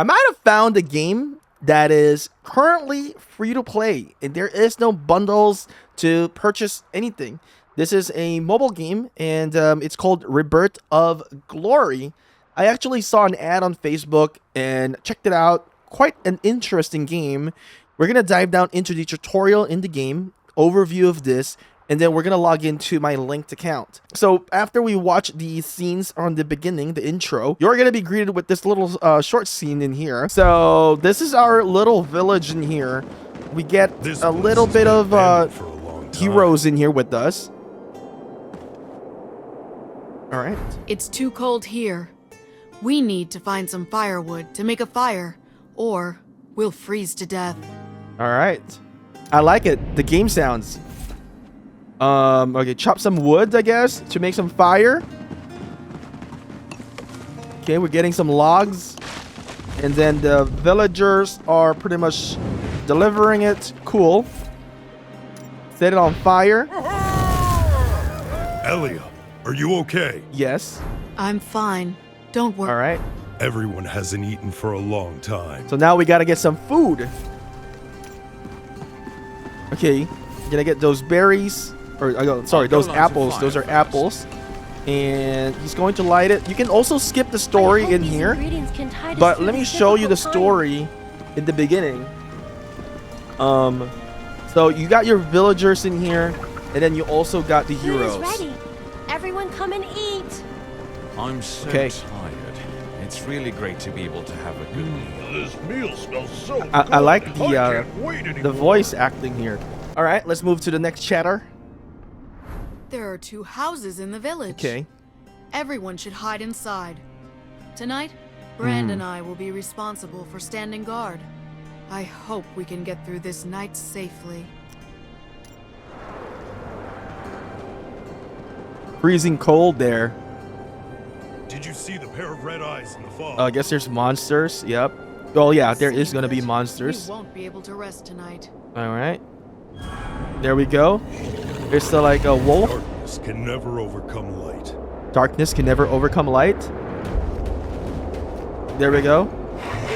I might have found a game that is currently free to play, and there is no bundles to purchase anything. This is a mobile game, and it's called Rebirth of Glory. I actually saw an ad on Facebook and checked it out. Quite an interesting game. We're gonna dive down into the tutorial in the game, overview of this, and then we're gonna log into my linked account. So after we watch the scenes on the beginning, the intro, you're gonna be greeted with this little short scene in here. So this is our little village in here. We get a little bit of heroes in here with us. All right. It's too cold here. We need to find some firewood to make a fire, or we'll freeze to death. All right. I like it. The game sounds. Okay, chop some wood, I guess, to make some fire. Okay, we're getting some logs. And then the villagers are pretty much delivering it. Cool. Set it on fire. Elia, are you okay? Yes. I'm fine. Don't worry. All right. Everyone hasn't eaten for a long time. So now we gotta get some food. Okay, gonna get those berries. Or, sorry, those apples. Those are apples. And he's going to light it. You can also skip the story in here. But let me show you the story in the beginning. So you got your villagers in here. And then you also got the heroes. Food is ready. Everyone come and eat. I'm so Okay. tired. It's really great to be able to have a good meal. This meal smells so good. I like I can't wait the anymore. voice acting here. All right, let's move to the next chatter. There are 2 houses in the village. Okay. Everyone should hide inside. Tonight, Brand and I will be responsible for standing guard. I hope we can get through this night safely. Freezing cold there. Did you see the pair of red eyes in the fog? I guess there's monsters. Yep. Oh yeah, there is gonna be Seems that monsters. We won't be able to rest tonight. All right. There we go. There's still like a wolf. Darkness can never overcome light. Darkness can never overcome light. There we go.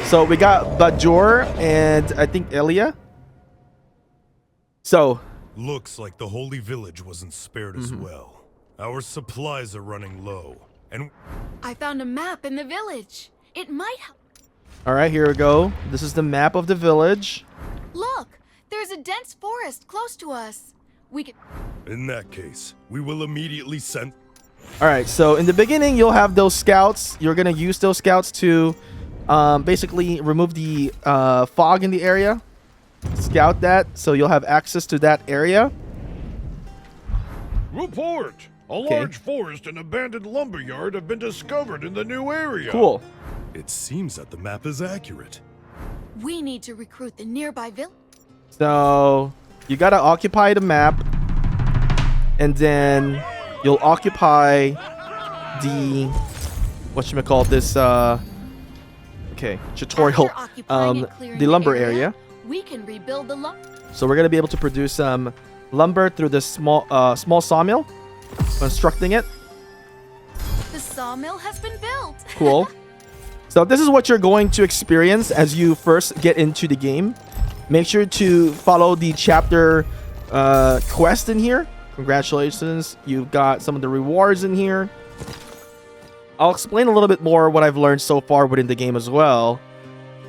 So we got Bajor and I think Elia. So Looks like the holy village wasn't spared as well. Our supplies are running low. And I found a map in the village. It might help. all right, here we go. This is the map of the village. Look, there's a dense forest close to us. We can. in that case, we will immediately send... All right, so in the beginning, you'll have those scouts. You're gonna use those scouts to basically remove the fog in the area. Scout that, so you'll have access to that area. Report! A large forest and abandoned lumberyard have been discovered in the new area. Cool. It seems that the map is accurate. We need to recruit the nearby village. So you gotta occupy the map, and then you'll occupy the whatchamacallit this tutorial After occupying and clearing the lumber area. We can rebuild the lumber. So we're gonna be able to produce some lumber through this small sawmill, constructing it. The sawmill has been built. Cool. So this is what you're going to experience as you first get into the game. Make sure to follow the chapter quest in here. Congratulations, you've got some of the rewards in here. I'll explain a little bit more what I've learned so far within the game as well.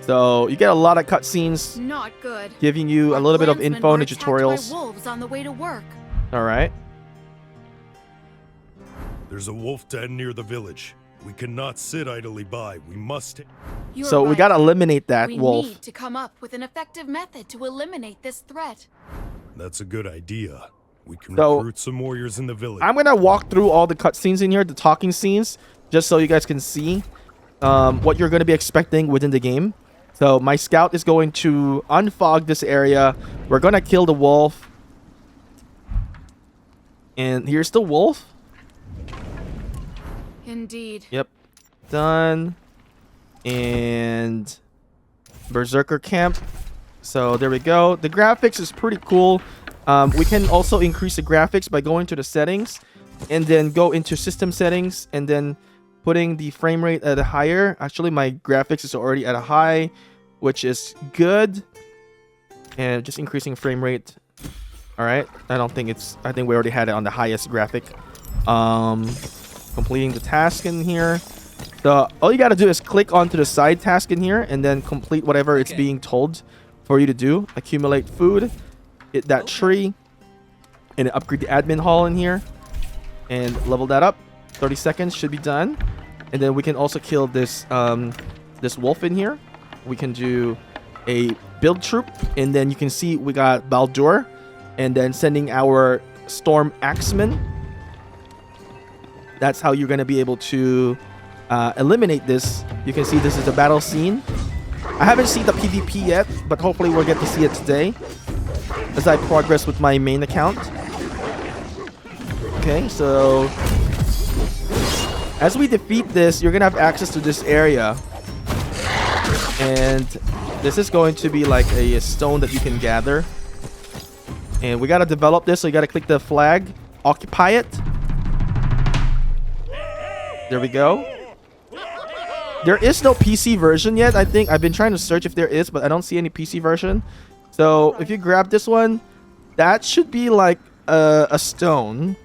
So you get a lot of cutscenes Not good. giving you a Our little bit of clansmen info were and attacked by tutorials. wolves on the way to work. All right. There's a wolf den near the village. We cannot sit idly by. We must... You're So we right. gotta eliminate that We wolf. need to come up with an effective method to eliminate this threat. That's a good idea. We can So- recruit some warriors in the village. I'm gonna walk through all the cutscenes in here, the talking scenes, just so you guys can see what you're gonna be expecting within the game. So my scout is going to unfog this area. We're gonna kill the wolf. And here's the wolf. Indeed. Yep. Done. And Berserker Camp. So there we go. The graphics is pretty cool. We can also increase the graphics by going to the settings and then go into system settings and then putting the frame rate at a higher. Actually, my graphics is already at a high, which is good. And just increasing frame rate. All right. I think we already had it on the highest graphic. Completing the task in here. So all you got to do is click onto the side task in here and then complete whatever it's being told for you to do. Accumulate food, hit that tree, and upgrade the admin hall in here and level that up. 30 seconds should be done. And then we can also kill this this wolf in here. We can do a build troop, and then you can see we got Baldur, and then sending our storm axemen. That's how you're going to be able to eliminate this. You can see this is the battle scene. I haven't seen the PvP yet, but hopefully we'll get to see it today as I progress with my main account. Okay, so as we defeat this, you're gonna have access to this area, and this is going to be like a stone that you can gather, and we gotta develop this. So you gotta click the flag, occupy it. There we go. There is no PC version yet. I think I've been trying to search if there is, but I don't see any PC version. So if you grab this one, that should be like a stone.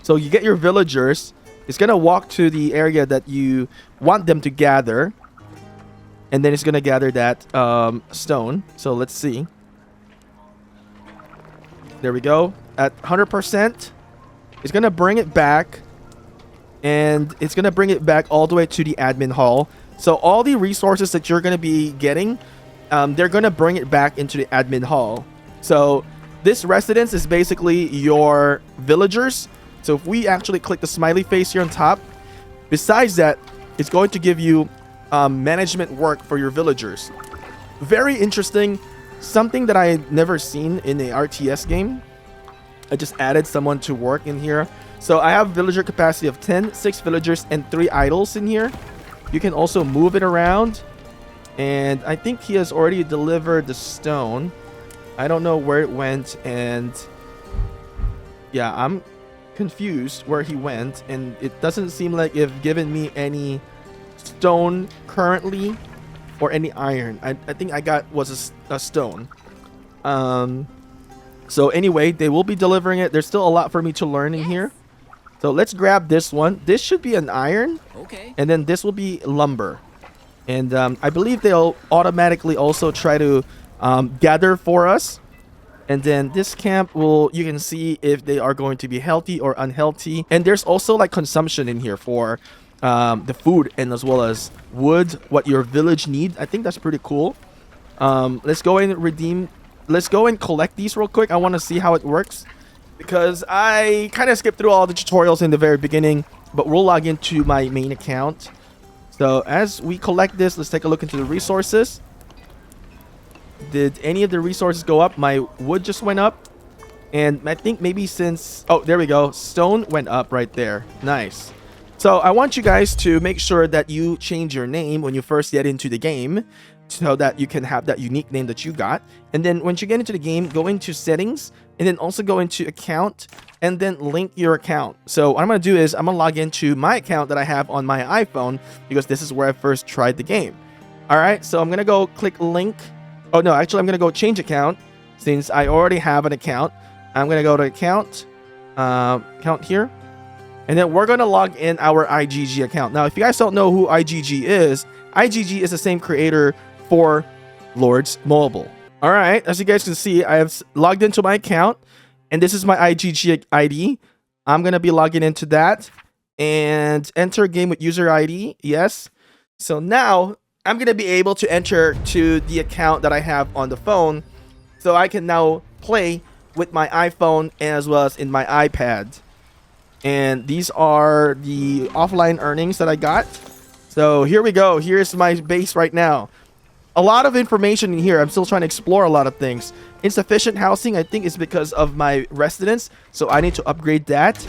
So you get your villagers. It's gonna walk to the area that you want them to gather, and then it's gonna gather that stone. So let's see. There we go. At 100%, it's gonna bring it back, and it's gonna bring it back all the way to the admin hall. So all the resources that you're gonna be getting, they're gonna bring it back into the admin hall. So this residence is basically your villagers. So if we actually click the smiley face here on top, besides that, it's going to give you management work for your villagers. Very interesting. Something that I had never seen in a RTS game. I just added someone to work in here. So I have villager capacity of 10, 6 villagers, and 3 idols in here. You can also move it around. And I think he has already delivered the stone. I don't know where it went, and yeah, I'm confused where he went, and it doesn't seem like it's given me any stone currently or any iron. I think I got was a stone. So anyway, they will be delivering it. There's still a lot for me to learn in here. So let's grab this one. This should be an iron. Okay. And then this will be lumber. And I believe they'll automatically also try to gather for us. And then this camp will, you can see if they are going to be healthy or unhealthy. And there's also like consumption in here for the food, and as well as wood, what your village need. I think that's pretty cool. Let's go and redeem. Let's go and collect these real quick. I want to see how it works, because I kind of skipped through all the tutorials in the very beginning, but we'll log into my main account. So as we collect this, let's take a look into the resources. Did any of the resources go up? My wood just went up, and I think maybe since, oh, there we go, stone went up right there. Nice. So I want you guys to make sure that you change your name when you first get into the game, so that you can have that unique name that you got. And then once you get into the game, go into settings, and then also go into account, and then link your account. So what I'm going to do is I'm going to log into my account that I have on my iPhone, because this is where I first tried the game. All right, so I'm going to go click link. Oh, no, actually, I'm going to go change account since I already have an account. I'm going to go to account here. And then we're going to log in our IGG account. Now, if you guys don't know who IGG is the same creator for Lords Mobile. All right, as you guys can see, I have logged into my account, and this is my IGG ID. I'm going to be logging into that and enter game with user ID. Yes. So now I'm going to be able to enter to the account that I have on the phone, so I can now play with my iPhone as well as in my iPad. And these are the offline earnings that I got. So here we go. Here's my base right now. A lot of information in here. I'm still trying to explore a lot of things. Insufficient housing, I think, is because of my residence, so I need to upgrade that.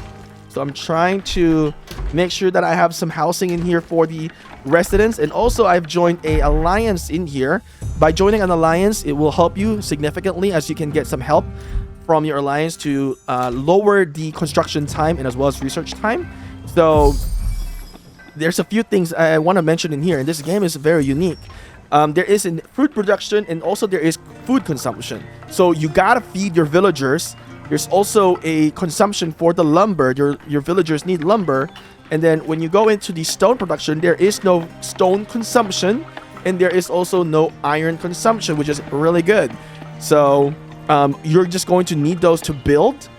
So I'm trying to make sure that I have some housing in here for the residents. And also I've joined a alliance in here. By joining an alliance, it will help you significantly, as you can get some help from your alliance to lower the construction time and as well as research time. So there's a few things I want to mention in here, and this game is very unique. There is a fruit production, and also there is food consumption. So you gotta feed your villagers. There's also a consumption for the lumber. Your villagers need lumber. And then when you go into the stone production, there is no stone consumption, and there is also no iron consumption, which is really good. So you're just going to need those to build.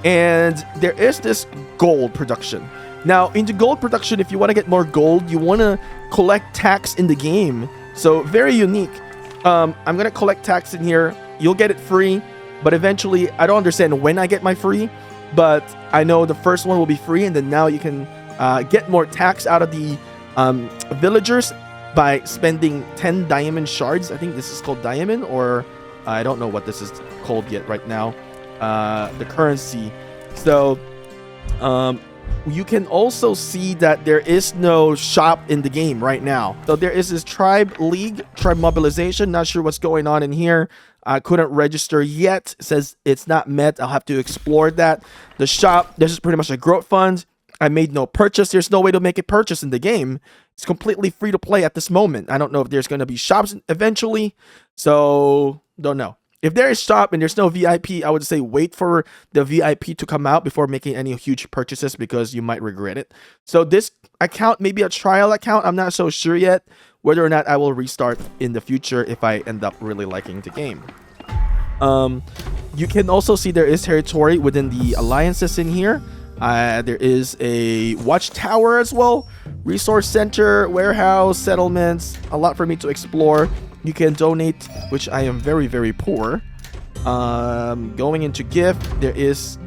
And there is this gold production. Now, into gold production, if you want to get more gold, you want to collect tax in the game. So very unique. I'm going to collect tax in here. You'll get it free, but eventually, I don't understand when I get my free, but I know the first one will be free, and then now you can get more tax out of the villagers by spending 10 diamond shards. I think this is called diamond, or I don't know what this is called yet right now. The currency. So you can also see that there is no shop in the game right now. So there is this tribe league, tribe mobilization. Not sure what's going on in here. I couldn't register yet. It says it's not met. I'll have to explore that. The shop, this is pretty much a growth fund. I made no purchase. There's no way to make a purchase in the game. It's completely free to play at this moment. I don't know if there's going to be shops eventually. So don't know. If there is shop and there's no VIP, I would say wait for the VIP to come out before making any huge purchases, because you might regret it. So this account may be a trial account. I'm not so sure yet whether or not I will restart in the future if I end up really liking the game. You can also see there is territory within the alliances in here. There is a watchtower as well, resource center, warehouse, settlements, a lot for me to explore. You can donate, which I am very, very poor. Going into gift, there is,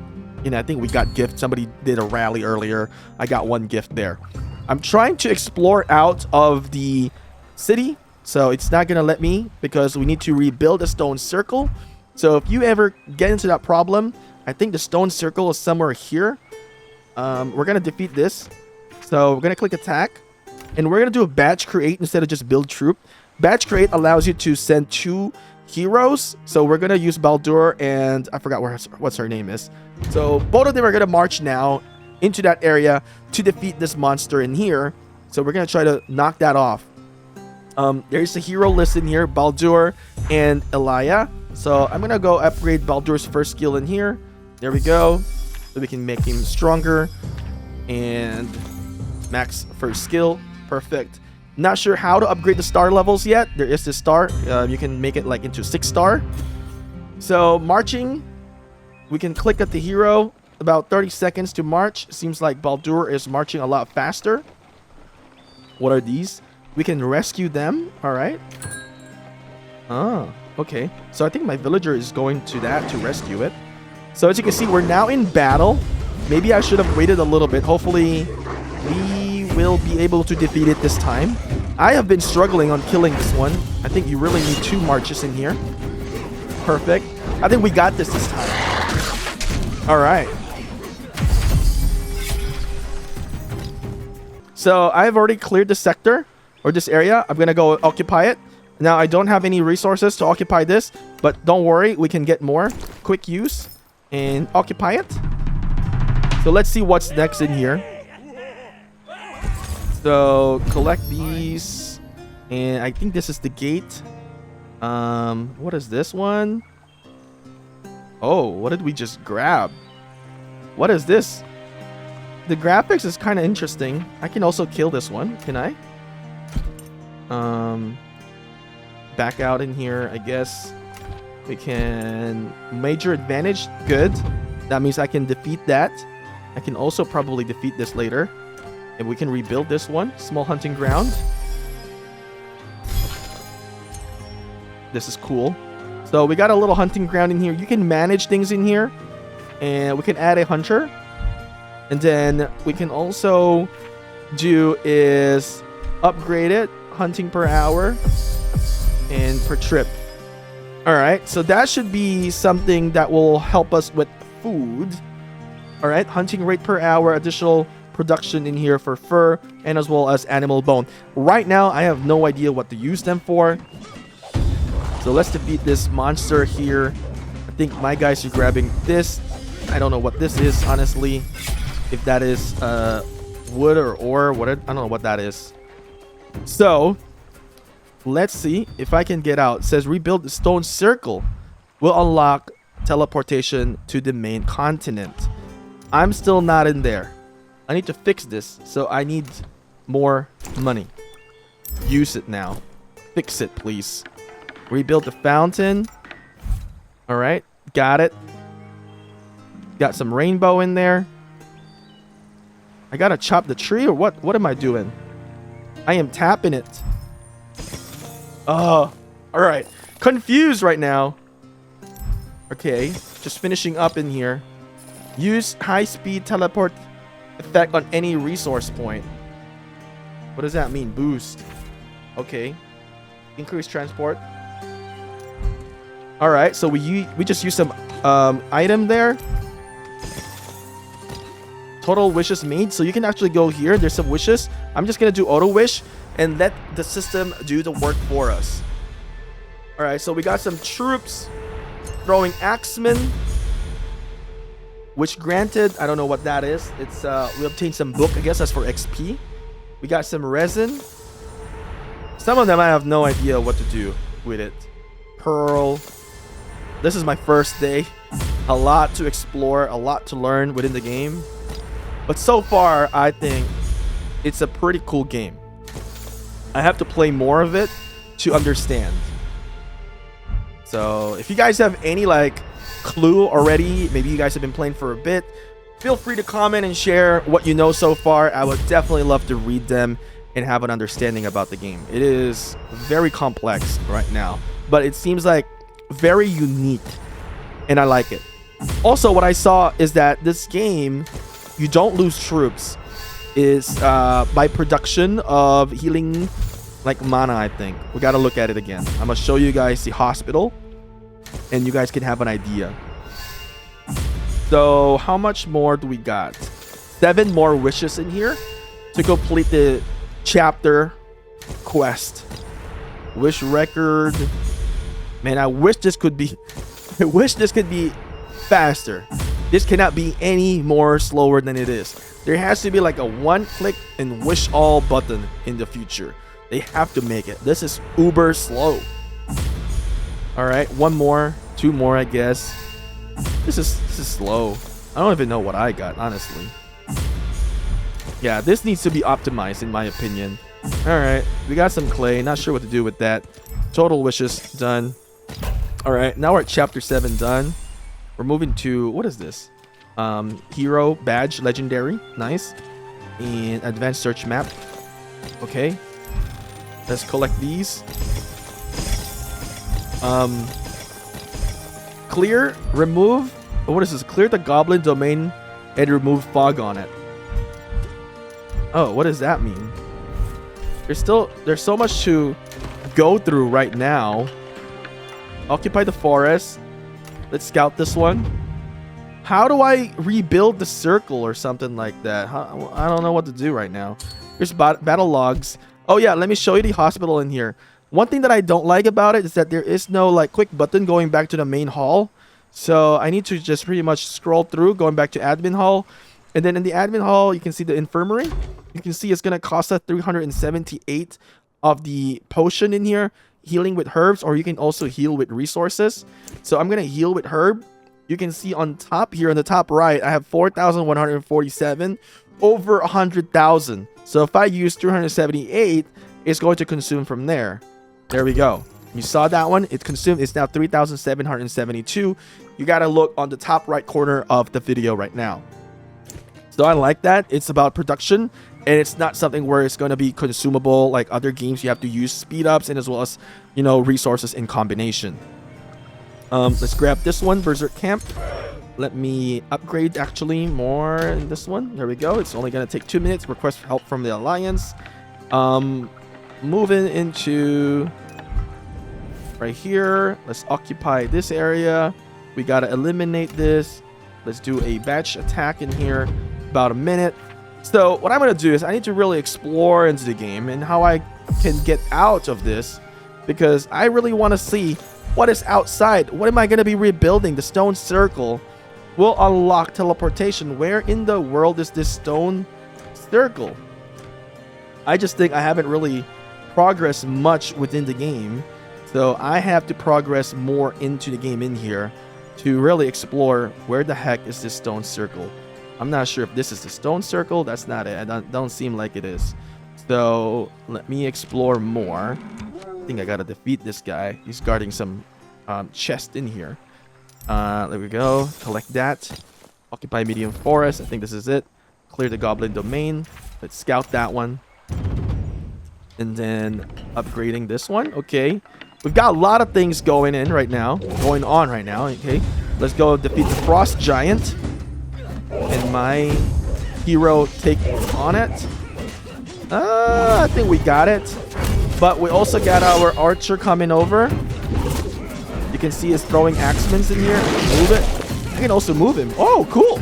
I think we got gift. Somebody did a rally earlier. I got one gift there. I'm trying to explore out of the city, so it's not gonna let me because we need to rebuild a stone circle. So if you ever get into that problem, I think the stone circle is somewhere here. We're gonna defeat this. So we're gonna click attack, and we're gonna do a batch create instead of just build troop. Batch create allows you to send 2 heroes. So we're gonna use Baldur and I forgot what's her name is. So both of them are gonna march now into that area to defeat this monster in here. So we're gonna try to knock that off. There's a hero list in here, Baldur and Elia. So I'm gonna go upgrade Baldur's first skill in here. There we go. So we can make him stronger. And max first skill. Perfect. Not sure how to upgrade the star levels yet. There is this star. You can make it like into 6 star. So marching, we can click at the hero. About 30 seconds to march. Seems like Baldur is marching a lot faster. What are these? We can rescue them. All right. Ah, okay. So I think my villager is going to that to rescue it. So as you can see, we're now in battle. Maybe I should have waited a little bit. Hopefully we will be able to defeat it this time. I have been struggling on killing this one. I think you really need 2 marches in here. Perfect. I think we got this time. All right. So I've already cleared the sector or this area. I'm going to go occupy it. Now I don't have any resources to occupy this, but don't worry. We can get more. Quick use and occupy it. So let's see what's next in here. So collect these, and I think this is the gate. What is this one? Oh, what did we just grab? What is this? The graphics is kind of interesting. I can also kill this one. Can I? Back out in here, I guess. We can major advantage. Good. That means I can defeat that. I can also probably defeat this later. And we can rebuild this one. Small hunting ground. This is cool. So we got a little hunting ground in here. You can manage things in here. And we can add a hunter. And then we can also do is upgrade it. Hunting per hour. And per trip. Alright. So that should be something that will help us with food. Alright. Hunting rate per hour. Additional production in here for fur and as well as animal bone. Right now I have no idea what to use them for, so let's defeat this monster here. I think my guys are grabbing this. I don't know what this is honestly, if that is wood or ore. What I don't know what that is. So let's see if I can get out. It says rebuild the stone circle will unlock teleportation to the main continent. I'm still not in there. I need to fix this, so I need more money. Use it now. Fix it, please. Rebuild the fountain. All right, got it. Got some rainbow in there. I gotta chop the tree, or what? What am I doing? I am tapping it. Oh, all right. Confused right now. Okay, just finishing up in here. Use high-speed teleport effect on any resource point. What does that mean? Boost. Okay. Increase transport. All right, so we just use some item there. Total wishes made. So you can actually go here. There's some wishes. I'm just gonna do auto wish and let the system do the work for us. All right, so we got some troops throwing axemen, which granted, I don't know what that is. It's we obtained some book. I guess that's for XP. We got some resin. Some of them I have no idea what to do with it. Pearl. This is my first day. A lot to explore, a lot to learn within the game. But so far, I think it's a pretty cool game. I have to play more of it to understand. So if you guys have any like clue already, maybe you guys have been playing for a bit, feel free to comment and share what you know so far. I would definitely love to read them and have an understanding about the game. It is very complex right now, but it seems like very unique, and I like it. Also, what I saw is that this game, you don't lose troops, is by production of healing, like mana, I think. We got to look at it again. I'm going to show you guys the hospital, and you guys can have an idea. So how much more do we got? 7 more wishes in here to complete the chapter quest. Wish record. Man, I wish this could be faster. This cannot be any more slower than it is. There has to be like a one click and wish all button in the future. They have to make it. This is uber slow. All right, 1 more, 2 more, I guess. This is slow. I don't even know what I got, honestly. Yeah, this needs to be optimized in my opinion. All right, we got some clay. Not sure what to do with that. Total wishes done. All right, now we're at chapter 7 done. We're moving to, what is this? Hero badge, legendary, nice. And advanced search map. Okay, let's collect these. Clear, remove. Oh, what is this? Clear the goblin domain and remove fog on it. Oh, what does that mean? There's so much to go through right now. Occupy the forest. Let's scout this one. How do I rebuild the circle or something like that? I don't know what to do right now. Here's battle logs. Oh yeah, let me show you the hospital in here. One thing that I don't like about it is that there is no like quick button going back to the main hall. So I need to just pretty much scroll through, going back to admin hall. And then in the admin hall, you can see the infirmary. You can see it's going to cost us 378 of the potion in here. Healing with herbs, or you can also heal with resources. So I'm going to heal with herb. You can see on top here, on the top right, I have 4,147, over 100,000. So if I use 378, it's going to consume from there. There we go. You saw that one. It consumed. It's now 3,772. You got to look on the top right corner of the video right now. So I like that. It's about production, and it's not something where it's going to be consumable like other games. You have to use speed ups and as well as, you know, resources in combination. Let's grab this one, Berserk Camp. Let me upgrade actually more in this one. There we go. It's only going to take 2 minutes. Request help from the Alliance. Moving into right here. Let's occupy this area. We got to eliminate this. Let's do a batch attack in here. About a minute. So what I'm going to do is I need to really explore into the game and how I can get out of this, because I really want to see what is outside. What am I going to be rebuilding? The stone circle will unlock teleportation. Where in the world is this stone circle. I just think I haven't really progressed much within the game. So I have to progress more into the game in here to really explore where the heck is this stone circle. I'm not sure if this is the stone circle. That's not it. I don't seem like it is. So let me explore more. I think I gotta defeat this guy. He's guarding some chest in here. There we go. Collect that. Occupy medium forest. I think this is it. Clear the goblin domain. Let's scout that one. And then upgrading this one. Okay. We've got a lot of things going on right now. Okay. Let's go defeat the frost giant. And my hero take on it. I think we got it. But we also got our archer coming over. You can see us throwing axemen in here. Move it. I can also move him. Oh, cool.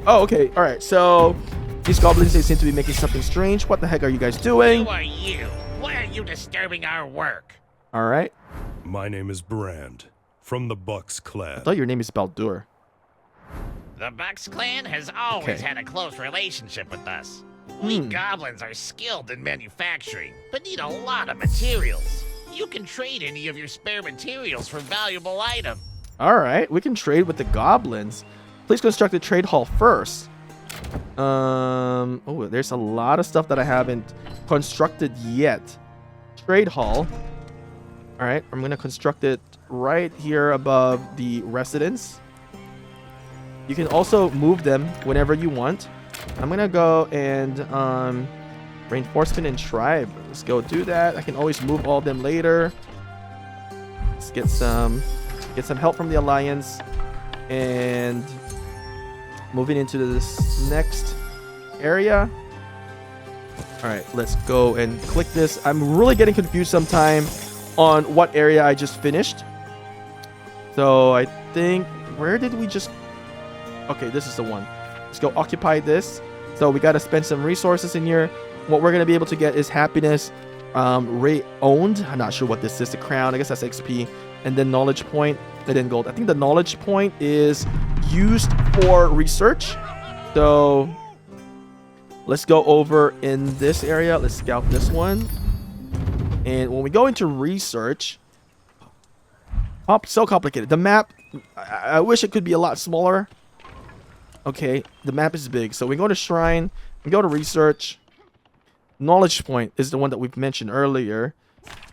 Oh, okay. All right. So these goblins, they seem to be making something strange. What the heck are you guys doing? Who are you? Why are you disturbing our work? All right. My name is Brand, from the Bucks I clan. thought your name is Baldur. The Bucks clan has always Okay. had a close relationship with us. We Hmm. goblins are skilled in manufacturing, but need a lot of materials. You can trade any of your spare materials for valuable items. All right. We can trade with the goblins. Please construct a trade hall first. Oh, there's a lot of stuff that I haven't constructed yet. Trade hall. All right. I'm going to construct it right here above the residence. You can also move them whenever you want. I'm going to go and reinforcement and tribe. Let's go do that. I can always move all of them later. Let's get some help from the alliance and moving into this next area. All right, let's go and click this. I'm really getting confused sometime on what area I just finished. So I think, where did we just... Okay, this is the one. Let's go occupy this. So we got to spend some resources in here. What we're going to be able to get is happiness rate owned. I'm not sure what this is. The crown, I guess that's XP. And then knowledge point, and then gold. I think the knowledge point is used for research. So let's go over in this area. Let's scout this one. And when we go into research, so complicated. The map, I wish it could be a lot smaller. Okay, the map is big. So we go to shrine, we go to research. Knowledge point is the one that we've mentioned earlier.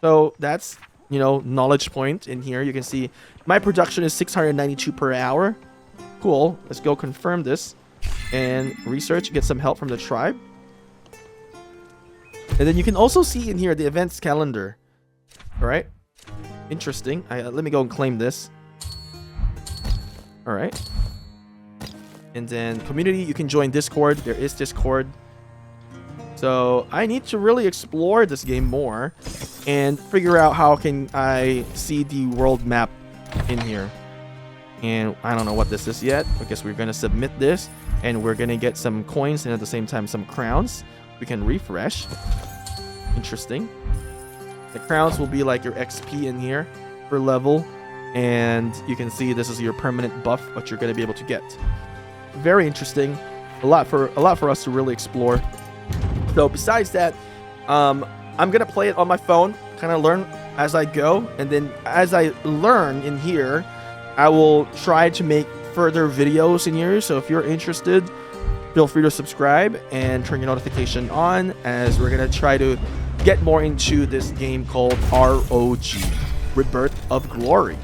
So that's, you know, knowledge point in here. You can see my production is 692 per hour. Cool. Let's go confirm this and research, get some help from the tribe. And then you can also see in here the events calendar. All right. Interesting. Let me go and claim this. All right. And then community, you can join Discord. There is Discord. So I need to really explore this game more and figure out how can I see the world map in here. And I don't know what this is yet. I guess we're going to submit this and we're going to get some coins and at the same time some crowns. We can refresh. Interesting. The crowns will be like your XP in here per level. And you can see this is your permanent buff, what you're going to be able to get. Very interesting. A lot for us to really explore. So besides that, I'm gonna play it on my phone, kind of learn as I go, and then as I learn in here, I will try to make further videos in here. So if you're interested, feel free to subscribe and turn your notification on, as we're gonna try to get more into this game called ROG, Rebirth of Glory.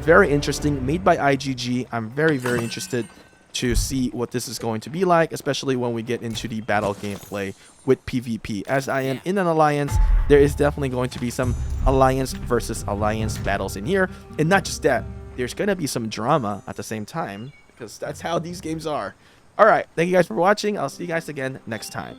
Very interesting, made by IGG. I'm very, very interested to see what this is going to be like, especially when we get into the battle gameplay with PvP. As I am in an alliance, there is definitely going to be some alliance versus alliance battles in here. And not just that, there's going to be some drama at the same time, because that's how these games are. All right, thank you guys for watching. I'll see you guys again next time.